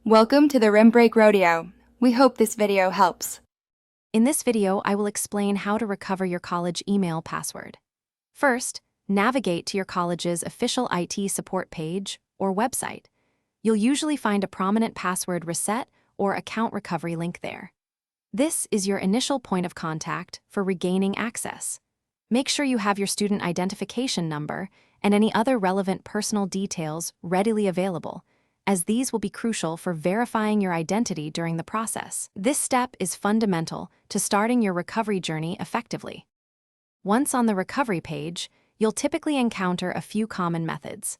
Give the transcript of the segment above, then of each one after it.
Welcome to the Rim Break Rodeo. We hope this video helps. In this video, I will explain how to recover your college email password. First, navigate to your college's official IT support page or website. You'll usually find a prominent password reset or account recovery link there. This is your initial point of contact for regaining access. Make sure you have your student identification number and any other relevant personal details readily available, as these will be crucial for verifying your identity during the process. This step is fundamental to starting your recovery journey effectively. Once on the recovery page, you'll typically encounter a few common methods.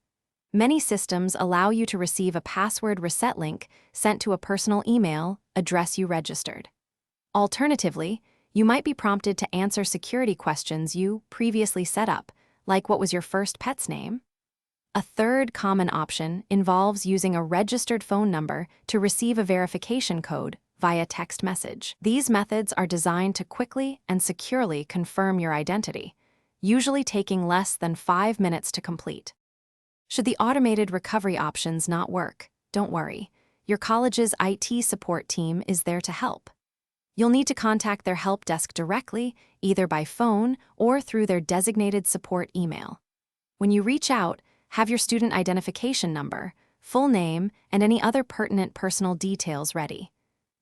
Many systems allow you to receive a password reset link sent to a personal email address you registered. Alternatively, you might be prompted to answer security questions you previously set up, like what was your first pet's name? A third common option involves using a registered phone number to receive a verification code via text message. These methods are designed to quickly and securely confirm your identity, usually taking less than 5 minutes to complete. Should the automated recovery options not work, don't worry. Your college's IT support team is there to help. You'll need to contact their help desk directly, either by phone or through their designated support email. When you reach out, have your student identification number, full name, and any other pertinent personal details ready.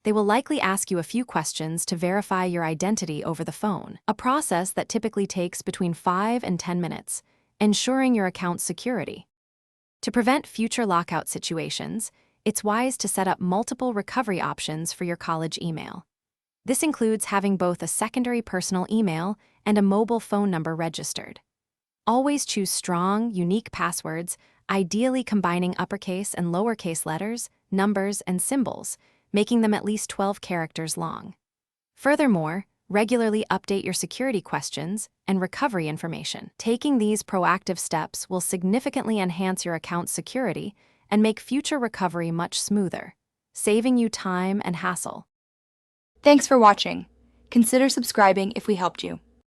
They will likely ask you a few questions to verify your identity over the phone, a process that typically takes between 5 and 10 minutes, ensuring your account's security. To prevent future lockout situations, it's wise to set up multiple recovery options for your college email. This includes having both a secondary personal email and a mobile phone number registered. Always choose strong, unique passwords, ideally combining uppercase and lowercase letters, numbers, and symbols, making them at least 12 characters long. Furthermore, regularly update your security questions and recovery information. Taking these proactive steps will significantly enhance your account's security and make future recovery much smoother, saving you time and hassle. Thanks for watching. Consider subscribing if we helped you.